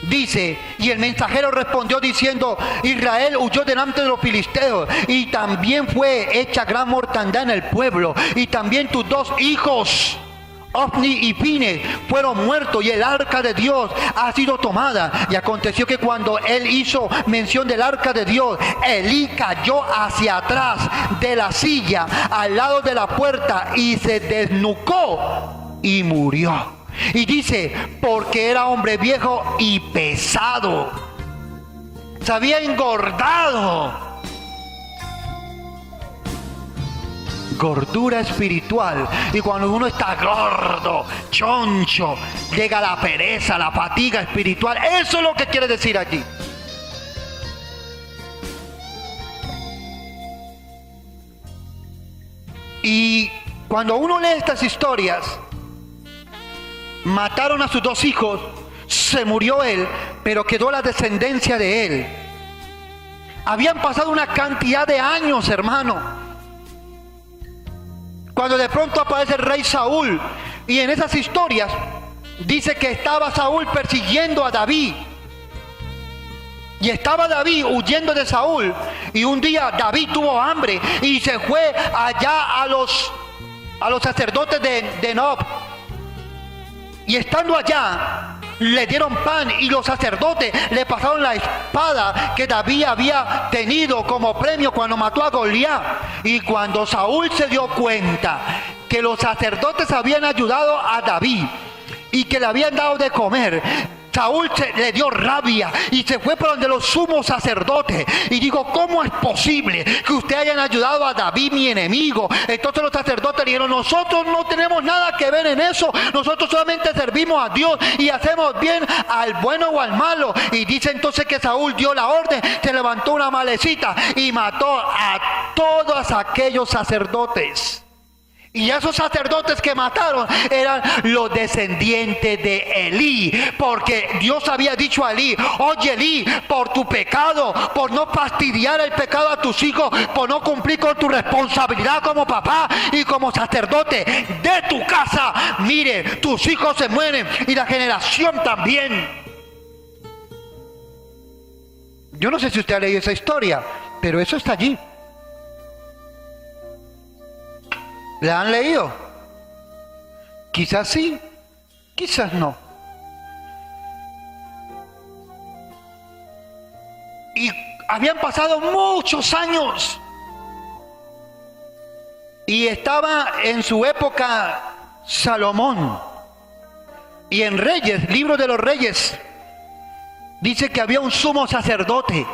dice, y el mensajero respondió diciendo, Israel huyó delante de los filisteos, y también fue hecha gran mortandad en el pueblo, y también tus dos hijos, Ofni y Fines, fueron muertos, y el arca de Dios ha sido tomada. Y aconteció que cuando él hizo mención del arca de Dios, Elí cayó hacia atrás de la silla, al lado de la puerta, y se desnucó y murió. Y dice, porque era hombre viejo y pesado, se había engordado. Gordura espiritual. Y cuando uno está gordo, choncho, llega la pereza, la fatiga espiritual. Eso es lo que quiere decir aquí. Y cuando uno lee estas historias, mataron a sus dos hijos, se murió él, pero quedó la descendencia de él. Habían pasado una cantidad de años, hermano, cuando de pronto aparece el rey Saúl. Y en esas historias dice que estaba Saúl persiguiendo a David. Y estaba David huyendo de Saúl. Y un día David tuvo hambre y se fue allá a los sacerdotes de Nob. Y estando allá, le dieron pan y los sacerdotes le pasaron la espada que David había tenido como premio cuando mató a Goliat. Y cuando Saúl se dio cuenta que los sacerdotes habían ayudado a David y que le habían dado de comer, Saúl le dio rabia y se fue por donde los sumos sacerdotes y dijo, ¿cómo es posible que ustedes hayan ayudado a David, mi enemigo? Entonces los sacerdotes dijeron, nosotros no tenemos nada que ver en eso, nosotros solamente servimos a Dios y hacemos bien al bueno o al malo. Y dice entonces que Saúl dio la orden, se levantó una malecita y mató a todos aquellos sacerdotes. Y esos sacerdotes que mataron eran los descendientes de Elí, porque Dios había dicho a Elí, oye Elí, por tu pecado, por no fastidiar el pecado a tus hijos, por no cumplir con tu responsabilidad como papá y como sacerdote de tu casa, mire, tus hijos se mueren y la generación también. Yo no sé si usted ha leído esa historia, pero eso está allí. ¿La han leído? Quizás sí, quizás no. Y habían pasado muchos años. Y estaba en su época Salomón. Y en Reyes, libro de los Reyes, dice que había un sumo sacerdote.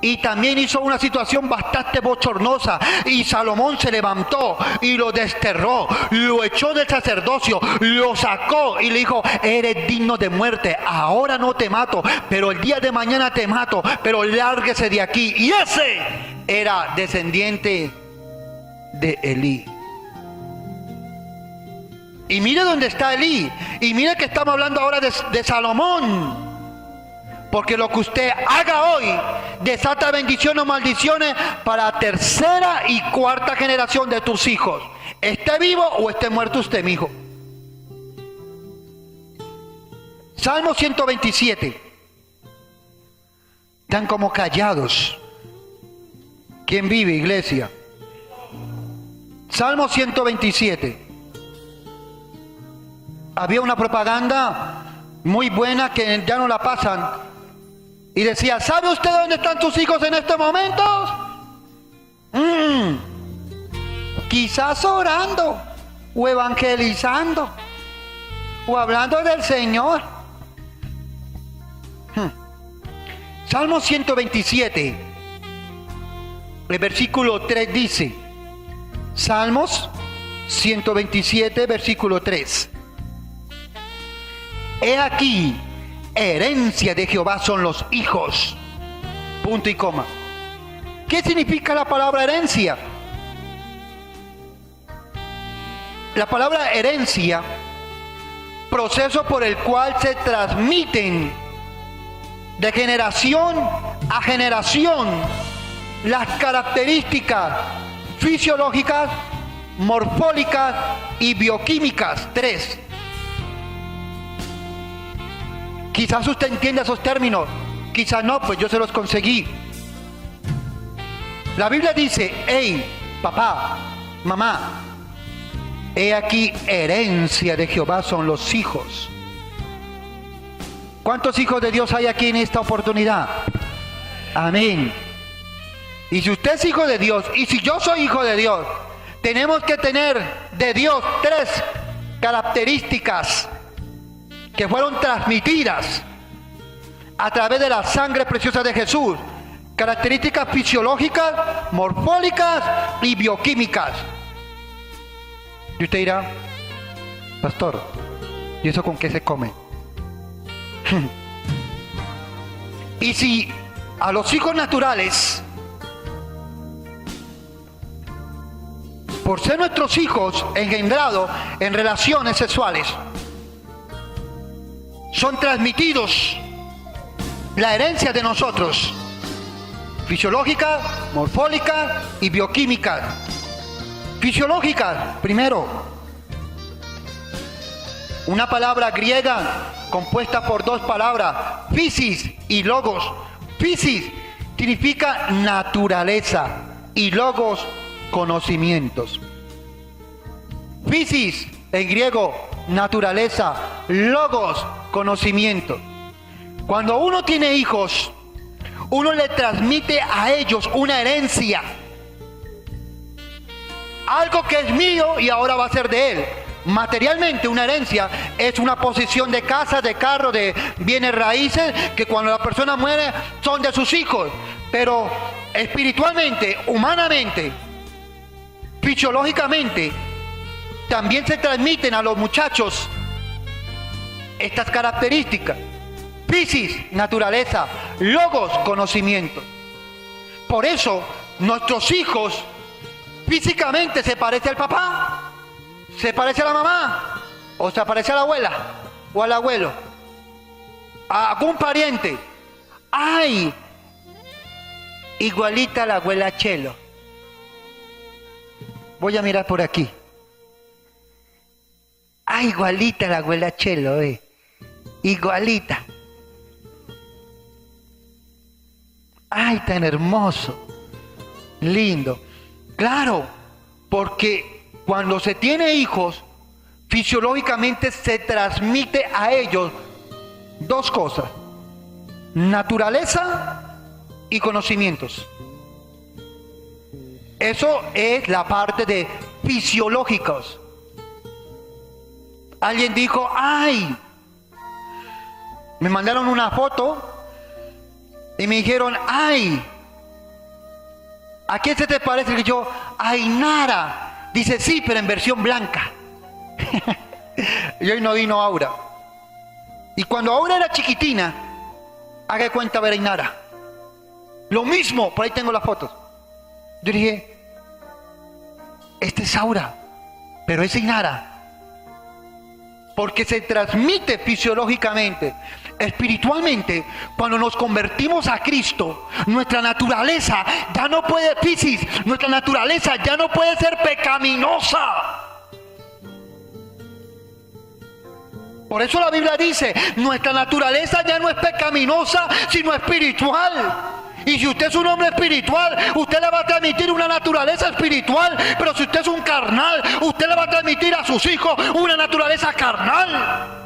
Y también hizo una situación bastante bochornosa. Y Salomón se levantó y lo desterró, lo echó del sacerdocio, lo sacó y le dijo, eres digno de muerte, ahora no te mato, pero el día de mañana te mato, pero lárguese de aquí. Y ese era descendiente de Elí. Y mire dónde está Elí. Y mire que estamos hablando ahora de Salomón. Porque lo que usted haga hoy desata bendiciones o maldiciones para la tercera y cuarta generación de tus hijos. Esté vivo o esté muerto usted, mi hijo. Salmo 127. Están como callados. ¿Quién vive, iglesia? Salmo 127. Había una propaganda muy buena que ya no la pasan. Y decía, ¿sabe usted dónde están tus hijos en estos momentos? Quizás orando, o evangelizando, o hablando del Señor. Salmo 127, el versículo 3 dice, Salmos 127, versículo 3. He aquí, herencia de Jehová son los hijos. Punto y coma. ¿Qué significa la palabra herencia? La palabra herencia, proceso por el cual se transmiten de generación a generación las características fisiológicas, morfólicas y bioquímicas. 3. Quizás usted entienda esos términos, quizás no, pues yo se los conseguí. La Biblia dice: hey, papá, mamá, he aquí, herencia de Jehová son los hijos. ¿Cuántos hijos de Dios hay aquí en esta oportunidad? Amén. Y si usted es hijo de Dios, y si yo soy hijo de Dios, tenemos que tener de Dios 3 características que fueron transmitidas a través de la sangre preciosa de Jesús. Características fisiológicas, morfólicas y bioquímicas. Y usted dirá: pastor, ¿y eso con qué se come? Y si a los hijos naturales, por ser nuestros hijos engendrados en relaciones sexuales, son transmitidos la herencia de nosotros, fisiológica, morfólica y bioquímica. Fisiológica, primero, una palabra griega compuesta por 2 palabras, physis y logos. Physis significa naturaleza y logos, conocimientos. Physis en griego, naturaleza, logos, conocimiento. Cuando uno tiene hijos, uno le transmite a ellos una herencia, algo que es mío y ahora va a ser de él. Materialmente, una herencia es una posesión de casa, de carro, de bienes raíces, que cuando la persona muere son de sus hijos. Pero espiritualmente, humanamente, fisiológicamente, también se transmiten a los muchachos estas características. Physis, naturaleza; logos, conocimiento. Por eso nuestros hijos físicamente se parecen al papá, se parece a la mamá, o se parece a la abuela o al abuelo, a algún pariente. ¡Ay! Igualita a la abuela Chelo. Voy a mirar por aquí. ¡Ay, igualita a la abuela Chelo! Igualita. ¡Ay, tan hermoso! Lindo. Claro, porque cuando se tiene hijos, fisiológicamente se transmite a ellos 2 cosas: naturaleza y conocimientos. Eso es la parte de fisiológicos. Alguien dijo: ¡ay! Me mandaron una foto y me dijeron: ¡ay! ¿A quién se te parece? Y yo: ¡ay, Nara! Dice: sí, pero en versión blanca. Y hoy no vino Aura. Y cuando Aura era chiquitina, haga de cuenta ver a Inara. Lo mismo, por ahí tengo las fotos. Yo dije: esta es Aura, pero es Inara. Porque se transmite fisiológicamente. Espiritualmente, cuando nos convertimos a Cristo, nuestra naturaleza ya no puede, nuestra naturaleza ya no puede ser pecaminosa. Por eso la Biblia dice: nuestra naturaleza ya no es pecaminosa, sino espiritual. Y si usted es un hombre espiritual, usted le va a transmitir una naturaleza espiritual. Pero si usted es un carnal, usted le va a transmitir a sus hijos una naturaleza carnal.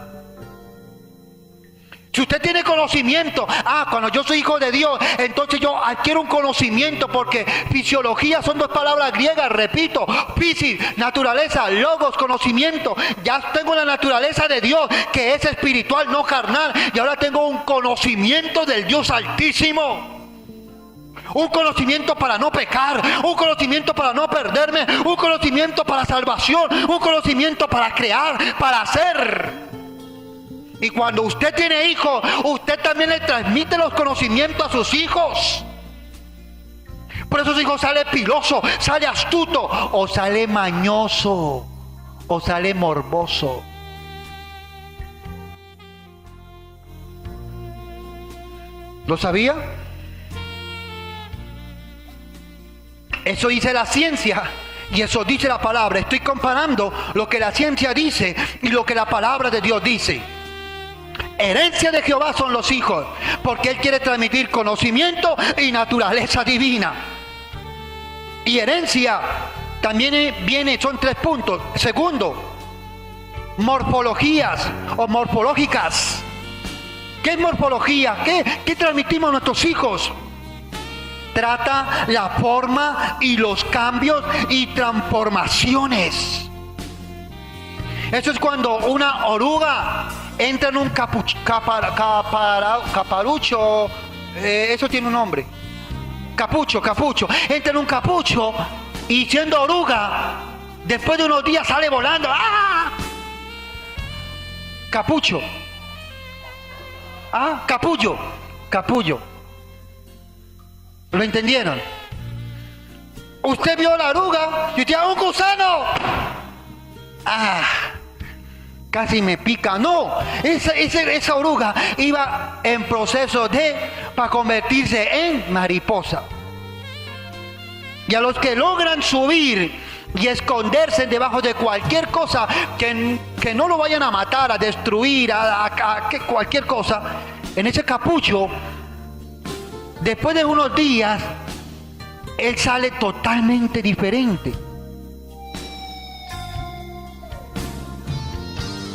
Si usted tiene conocimiento, cuando yo soy hijo de Dios, entonces yo adquiero un conocimiento, porque fisiología son 2 palabras griegas, repito: physis, naturaleza; logos, conocimiento. Ya tengo la naturaleza de Dios, que es espiritual, no carnal, y ahora tengo un conocimiento del Dios Altísimo. Un conocimiento para no pecar, un conocimiento para no perderme, un conocimiento para salvación, un conocimiento para crear, para hacer. Y cuando usted tiene hijos, usted también le transmite los conocimientos a sus hijos. Por eso su hijo sale piloso, sale astuto, o sale mañoso, o sale morboso. ¿Lo sabía? Eso dice la ciencia y eso dice la palabra. Estoy comparando lo que la ciencia dice y lo que la palabra de Dios dice. Herencia de Jehová son los hijos, porque Él quiere transmitir conocimiento y naturaleza divina. Y herencia también viene, son 3 puntos. Segundo, morfologías o morfológicas. ¿Qué es morfología? ¿Qué transmitimos a nuestros hijos? Trata la forma y los cambios y transformaciones. Eso es cuando una oruga entra en un caparucho, eso tiene un nombre. Capucho. Entra en un capucho y siendo oruga, después de unos días sale volando. ¡Ah! Capucho. Ah, capullo. ¿Lo entendieron? Usted vio la oruga y usted, ¡un gusano! ¡Ah! Casi me pica. No, esa oruga iba en proceso para convertirse en mariposa. Y a los que logran subir y esconderse debajo de cualquier cosa que no lo vayan a matar, a destruir, cualquier cosa, en ese capucho, después de unos días, él sale totalmente diferente.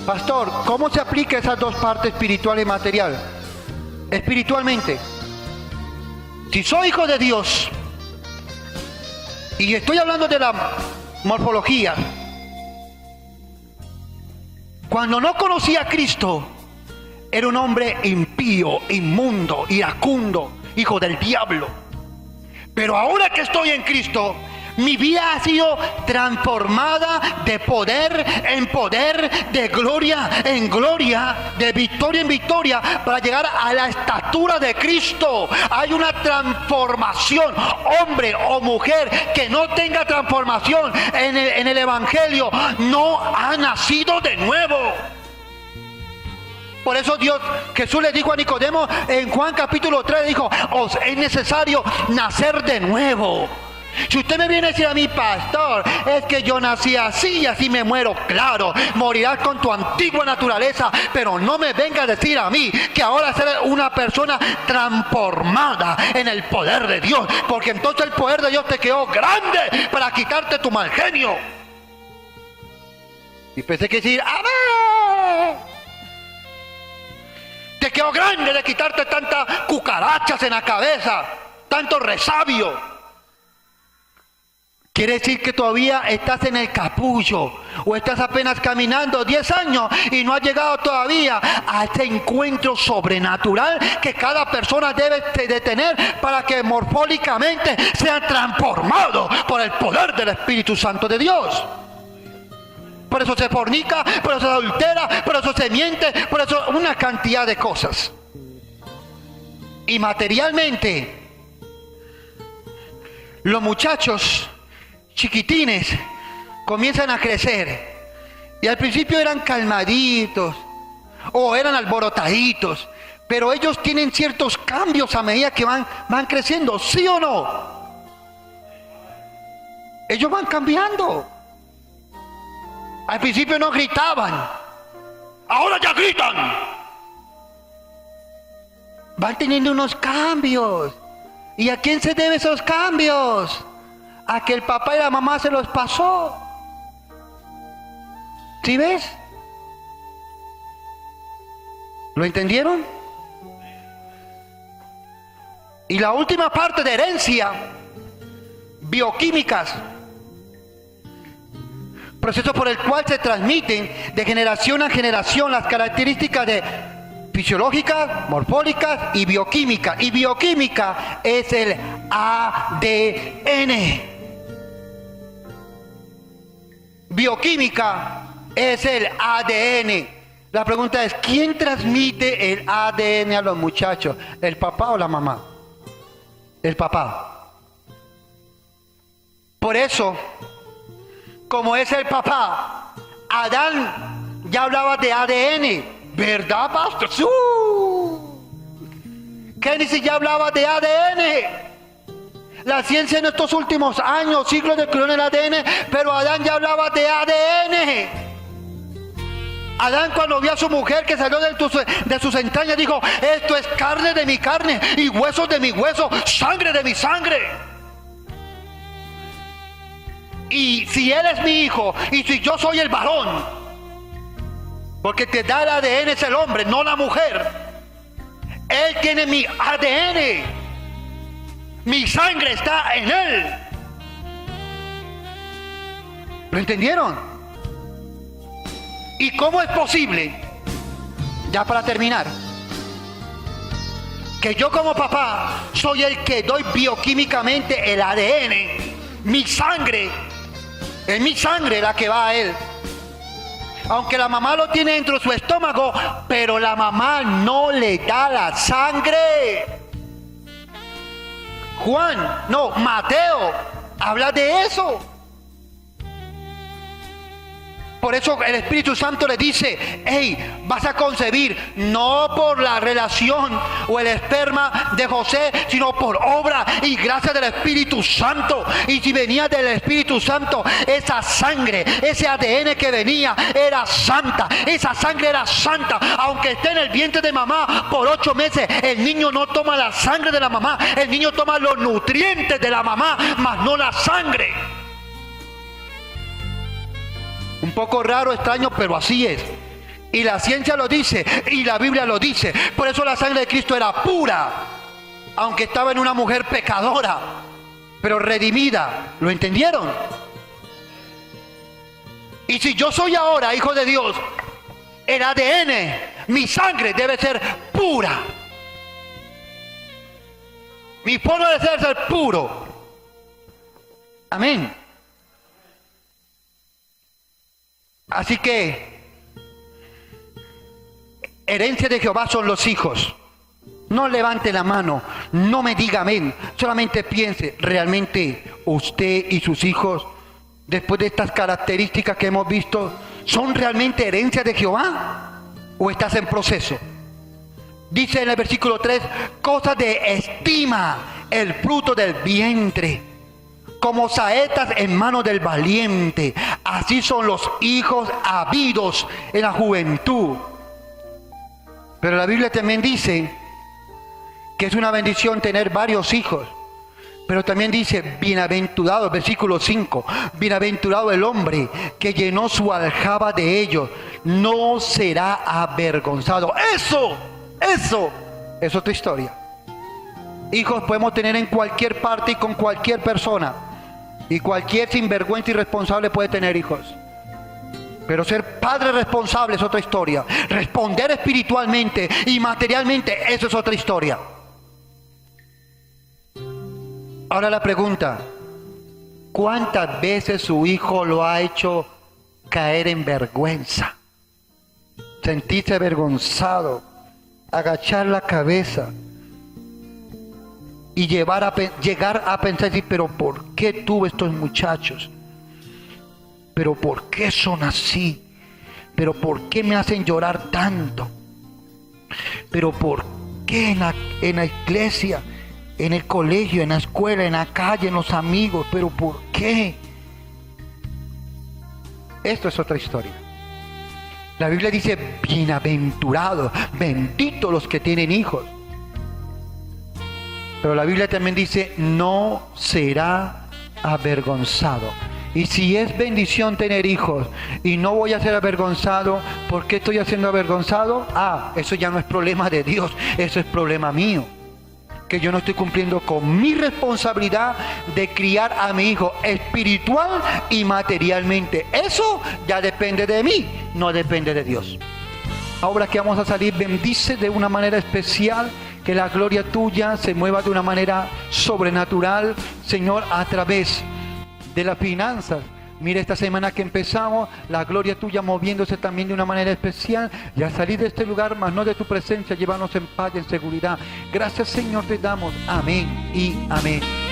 Pastor, ¿cómo se aplica esas dos partes, espiritual y material? Espiritualmente, si soy hijo de Dios, y estoy hablando de la morfología, cuando no conocía a Cristo, era un hombre impío, inmundo, iracundo, hijo del diablo. Pero ahora que estoy en Cristo, mi vida ha sido transformada de poder en poder, de gloria en gloria, de victoria en victoria, para llegar a la estatura de Cristo. Hay una transformación. Hombre o mujer que no tenga transformación en el Evangelio no ha nacido de nuevo. Por eso Jesús le dijo a Nicodemo en Juan capítulo 3, dijo, os es necesario nacer de nuevo. Si usted me viene a decir a mí, pastor, es que yo nací así y así me muero, claro, morirás con tu antigua naturaleza, pero no me venga a decir a mí que ahora seré una persona transformada en el poder de Dios, porque entonces el poder de Dios te quedó grande para quitarte tu mal genio. Y pensé que decir, ¡amén! Te quedó grande de quitarte tantas cucarachas en la cabeza, tanto resabio. Quiere decir que todavía estás en el capullo o estás apenas caminando 10 años y no has llegado todavía a ese encuentro sobrenatural que cada persona debe de tener para que morfológicamente sea transformado por el poder del Espíritu Santo de Dios. Por eso se fornica, por eso se adultera, por eso se miente, por eso una cantidad de cosas. Y materialmente, los muchachos chiquitines comienzan a crecer y al principio eran calmaditos o eran alborotaditos, pero ellos tienen ciertos cambios a medida que van creciendo, ¿sí o no? Ellos van cambiando. Al principio no gritaban, ahora ya gritan. Van teniendo unos cambios. ¿Y a quién se deben esos cambios? A que el papá y la mamá se los pasó. ¿Sí ves? ¿Lo entendieron? Y la última parte de herencia, bioquímicas, proceso por el cual se transmiten de generación a generación las características de fisiológicas, morfológicas y bioquímica. Y bioquímica es el ADN. Bioquímica es el ADN. La pregunta es, ¿quién transmite el ADN a los muchachos? ¿El papá o la mamá? El papá. Por eso, como es el papá, Adán ya hablaba de ADN, ¿verdad, pastor? Génesis ya hablaba de ADN. La ciencia en estos últimos años, siglos descubrió el ADN, pero Adán ya hablaba de ADN. Adán, cuando vio a su mujer que salió de sus entrañas, dijo, esto es carne de mi carne y huesos de mi hueso, sangre de mi sangre. Y si él es mi hijo y si yo soy el varón, porque te da el ADN es el hombre, no la mujer, él tiene mi ADN. Mi sangre está en él. ¿Lo entendieron? ¿Y cómo es posible, ya para terminar, que yo como papá soy el que doy bioquímicamente el ADN? Mi sangre, es mi sangre la que va a él. Aunque la mamá lo tiene dentro de su estómago, pero la mamá no le da la sangre. Mateo habla de eso. Por eso el Espíritu Santo le dice, hey, vas a concebir no por la relación o el esperma de José, sino por obra y gracia del Espíritu Santo. Y si venía del Espíritu Santo, esa sangre, ese ADN que venía era santa. Esa sangre era santa. Aunque esté en el vientre de mamá por 8 meses, el niño no toma la sangre de la mamá. El niño toma los nutrientes de la mamá, mas no la sangre. Un poco raro, extraño, pero así es. Y la ciencia lo dice, y la Biblia lo dice. Por eso la sangre de Cristo era pura, aunque estaba en una mujer pecadora, pero redimida. ¿Lo entendieron? Y si yo soy ahora hijo de Dios, el ADN, mi sangre debe ser pura. Mi forma de ser puro. Amén. Así que, herencia de Jehová son los hijos. No levante la mano, no me diga amén. Solamente piense, ¿realmente usted y sus hijos, después de estas características que hemos visto, son realmente herencia de Jehová? ¿O estás en proceso? Dice en el versículo 3, cosas de estima, el fruto del vientre. Como saetas en manos del valiente, así son los hijos habidos en la juventud. Pero la Biblia también dice que es una bendición tener varios hijos. Pero también dice, bienaventurado, versículo 5, bienaventurado el hombre que llenó su aljaba de ellos, no será avergonzado. Eso es otra historia. Hijos podemos tener en cualquier parte y con cualquier persona. Y cualquier sinvergüenza irresponsable puede tener hijos. Pero ser padre responsable es otra historia. Responder espiritualmente y materialmente, eso es otra historia. Ahora la pregunta, ¿cuántas veces su hijo lo ha hecho caer en vergüenza? Sentirse avergonzado, agachar la cabeza y llegar a pensar, pero ¿por qué tuve estos muchachos? ¿Pero por qué son así? ¿Pero por qué me hacen llorar tanto? ¿Pero por qué en la iglesia, en el colegio, en la escuela, en la calle, en los amigos? ¿Pero por qué? Esto es otra historia. La Biblia dice, bienaventurados, benditos los que tienen hijos. Pero la Biblia también dice, no será avergonzado. Y si es bendición tener hijos y no voy a ser avergonzado, ¿por qué estoy siendo avergonzado? Eso ya no es problema de Dios, eso es problema mío. Que yo no estoy cumpliendo con mi responsabilidad de criar a mi hijo espiritual y materialmente. Eso ya depende de mí, no depende de Dios. Ahora que vamos a salir, bendice de una manera especial, que la gloria tuya se mueva de una manera sobrenatural, Señor, a través de las finanzas, Mira esta semana que empezamos, la gloria tuya moviéndose también de una manera especial. Y al salir de este lugar, más no de tu presencia, llévanos en paz y en seguridad. Gracias, Señor, te damos. Amén y amén.